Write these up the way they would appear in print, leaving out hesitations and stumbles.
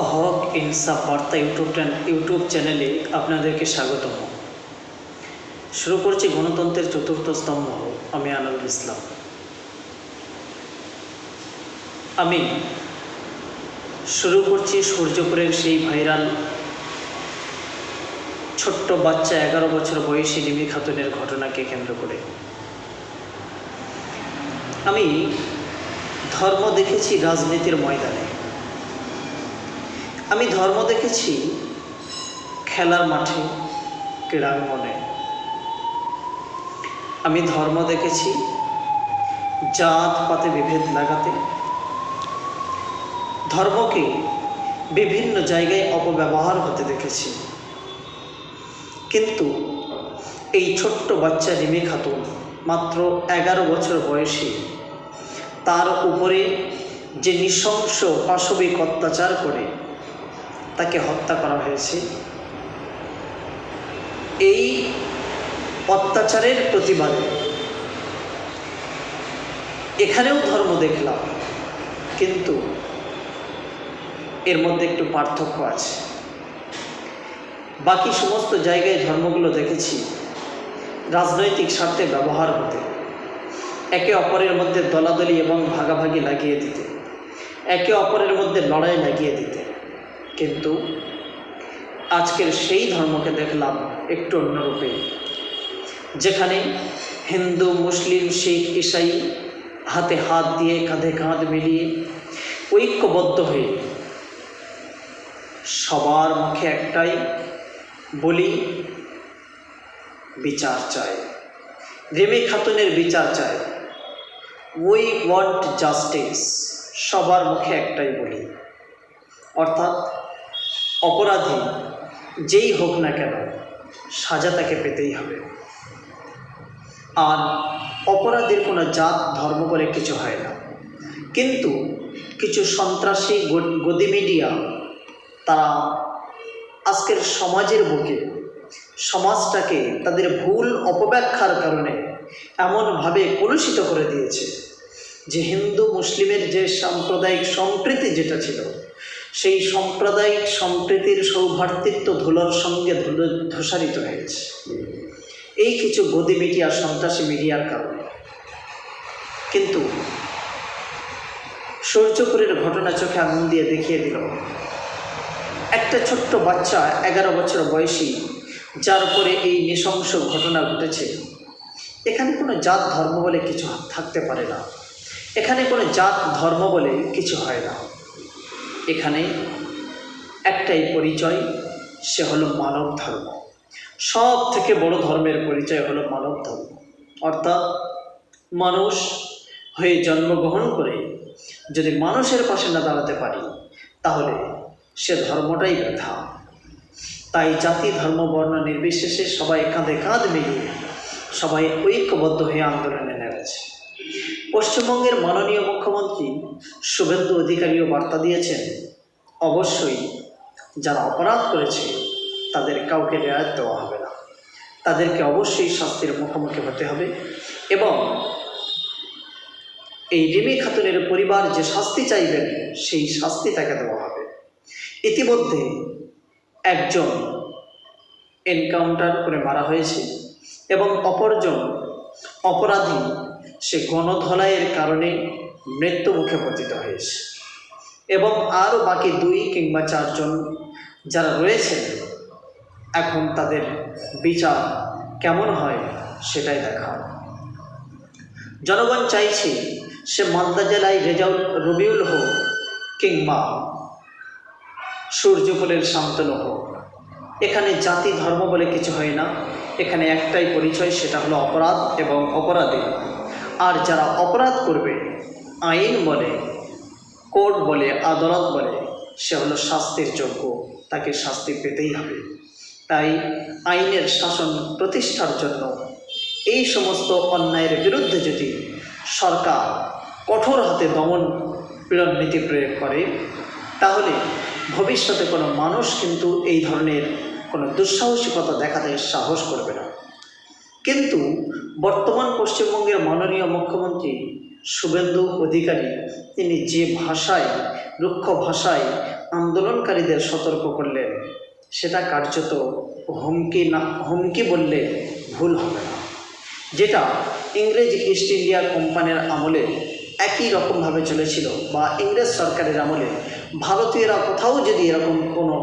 হক ইনসাফ বার্তা ইউটিউব চ্যানেলে আপনাদেরকে স্বাগতম। শুরু করছি গণতন্ত্রের চতুর্থ স্তম্ভ। আমি আনোয়ারুল ইসলাম। আমি শুরু করছি সূর্যপুরের সেই ভাইরাল ছোট্ট বাচ্চা 11 বছর বয়সী রিমি খাতুনের ঘটনাকে কেন্দ্র করে। আমি ধর্ম দেখেছি রাজনীতির ময়দানে, আমি ধর্ম দেখেছি খেলার মাঠে, ক্রীড়াঙ্গনে। আমি ধর্ম দেখেছি জাত পাতে বিভেদ লাগাতে, ধর্মকে বিভিন্ন জায়গায় অপব্যবহার হতে দেখেছি। কিন্তু এই ছোট্ট বাচ্চা রিমি খাতুন মাত্র 11 বছর বয়সী, তার উপরে যে নৃশংস পাশবিক অত্যাচার করে তাকে হত্যা করা হয়েছে, এই অত্যাচারের প্রতিবাদে এখানেও ধর্ম দেখলাম, কিন্তু এর মধ্যে একটু পার্থক্য আছে। বাকি সমস্ত জায়গায় ধর্মগুলো দেখেছি রাজনৈতিক স্বার্থে ব্যবহার হতে, একে অপরের মধ্যে দলাদলি এবং ভাগাভাগি লাগিয়ে দিতে, একে অপরের মধ্যে লড়াই লাগিয়ে দিতে। কিন্তু আজকের সেই ধর্মকে দেখলাম একটু অন্যরূপে, যেখানে হিন্দু, মুসলিম, শিখ, ঈসাই হাতে হাত দিয়ে, কাঁধে কাঁধ মিলিয়ে ঐক্যবদ্ধ হয়ে সবার মুখে একটাই বলি, বিচার চাই, রিমি খাতুনের বিচার চাই। We want justice. সবার মুখে একটাই বলি, অর্থাৎ অপরাধী যেই হোক না কেন সাজা তাকে পেতেই হবে। আর অপরাধীর কোনো জাত ধর্ম বলে কিছু হয় না। কিন্তু কিছু সন্ত্রাসী গদি মিডিয়া, তারা আজকের সমাজের বুকে সমাজটাকে তাদের ভুল অপব্যাখ্যার কারণে এমনভাবে কলুষিত করে দিয়েছে যে হিন্দু মুসলিমের যে সাম্প্রদায়িক সম্প্রীতি যেটা ছিল, সেই সাম্প্রদায়িক সম্প্রীতির সৌভ্রাতৃত্ব ধুলোর সঙ্গে ধূসারিত হয়েছে এই কিছু গদি মিডিয়া, সন্ত্রাসী মিডিয়ার কারণে। কিন্তু সূর্যপুরের ঘটনা চোখে আগুন দিয়ে দেখিয়ে দিল, একটা ছোট্ট বাচ্চা 11 বছর বয়সী, যার উপরে এই নৃশংস ঘটনা ঘটেছে, এখানে কোনো জাত ধর্ম বলে কিছু থাকতে পারে না। এখানে কোনো জাত ধর্ম বলে কিছু হয় না। এখানে একটাই পরিচয়, সে হলো মানব ধর্ম। সব থেকে বড় ধর্মের পরিচয় হলো মানব ধর্ম। অর্থাৎ মানুষ হয়ে জন্মগ্রহণ করে যদি মানুষের পাশে না দাঁড়াতে পারি, তাহলে সে ধর্মটাই ব্যথা। তাই জাতি, ধর্ম, বর্ণ নির্বিশেষে সবাই কাঁধে কাঁধ মিলিয়ে সবাই ঐক্যবদ্ধ হয়ে আন্দোলনে নেমেছে। পশ্চিমবঙ্গের মাননীয় মুখ্যমন্ত্রী শুভেন্দু অধিকারীও বার্তা দিয়েছেন, অবশ্যই যারা অপরাধ করেছে তাদের কাউকে রেয়াত দেওয়া হবে না, তাদেরকে অবশ্যই শাস্তির মুখোমুখি হতে হবে। এবং এই রিমি খাতুনের পরিবার যে শাস্তি চাইবেন, সেই শাস্তি তাকে দেওয়া হবে। ইতিমধ্যে একজন এনকাউন্টার করে মারা হয়েছে এবং অপরজন অপরাধী, সে গণধোলাইয়ের কারণে মৃত্যু মুখে পতিত হয়েছে। এবং আরও বাকি 2 কিংবা 4 জন যারা রয়েছেন, এখন তাদের বিচার কেমন হয় সেটাই দেখা। জনগণ চাইছে সে মালদা জেলায় রবিউল হোক কিংবা সূর্যপুরের শান্তনু হোক, এখানে জাতি ধর্ম বলে কিছু হয় না। এখানে একটাই পরিচয়, সেটা হলো অপরাধ এবং অপরাধী। আর যারা অপরাধ করবে, আইন বলে, কোর্ট বলে, আদালত বলে, সে হলো শাস্তির যোগ্য, তাকে শাস্তি পেতেই হবে। তাই আইনের শাসন প্রতিষ্ঠার জন্য এই সমস্ত অন্যায়ের বিরুদ্ধে যদি সরকার কঠোর হাতে দমন পীড়ন নীতি প্রয়োগ করে, তাহলে ভবিষ্যতে কোনো মানুষ কিন্তু এই ধরনের কোনো দুঃসাহসিকতা দেখাতে সাহস করবে না। কিন্তু বর্তমান পশ্চিমবঙ্গের মাননীয় মুখ্যমন্ত্রী শুভেন্দু অধিকারী তিনি যে ভাষায়, রুক্ষ ভাষায় আন্দোলনকারীদের সতর্ক করলেন, সেটা কার্যত হুমকি বললে ভুল হবে না। যেটা ইংরেজ ইস্ট ইন্ডিয়া কোম্পানির আমলে একই রকমভাবে চলেছিল, বা ইংরেজ সরকারের আমলে ভারতীয়রা কোথাও যদি এরকম কোনো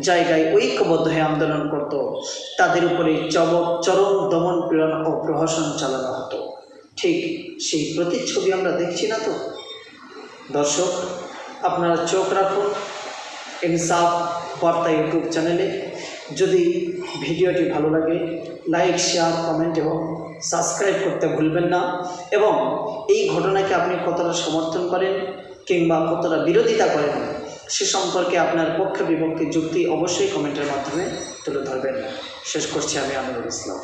জায়গায় ঐক্যবদ্ধ হয়ে আন্দোলন করত, তাদের উপরে চরম দমন পীড়ন ও প্রহসন চালানো হতো। ঠিক সেই প্রতিচ্ছবি আমরা দেখছি না তো? দর্শক, আপনারা চোখ রাখুন ইনসাফ বার্তা ইউটিউব চ্যানেলে। যদি ভিডিওটি ভালো লাগে, লাইক, শেয়ার, কমেন্ট এবং সাবস্ক্রাইব করতে ভুলবেন না। এবং এই ঘটনাকে আপনি কতটা সমর্থন করেন কিংবা কতটা বিরোধিতা করেন, সে সম্পর্কে আপনার পক্ষে বিপক্ষে যুক্তি অবশ্যই কমেন্টের মাধ্যমে তুলে ধরবেন। শেষ করছি আমি আমিনুল ইসলাম।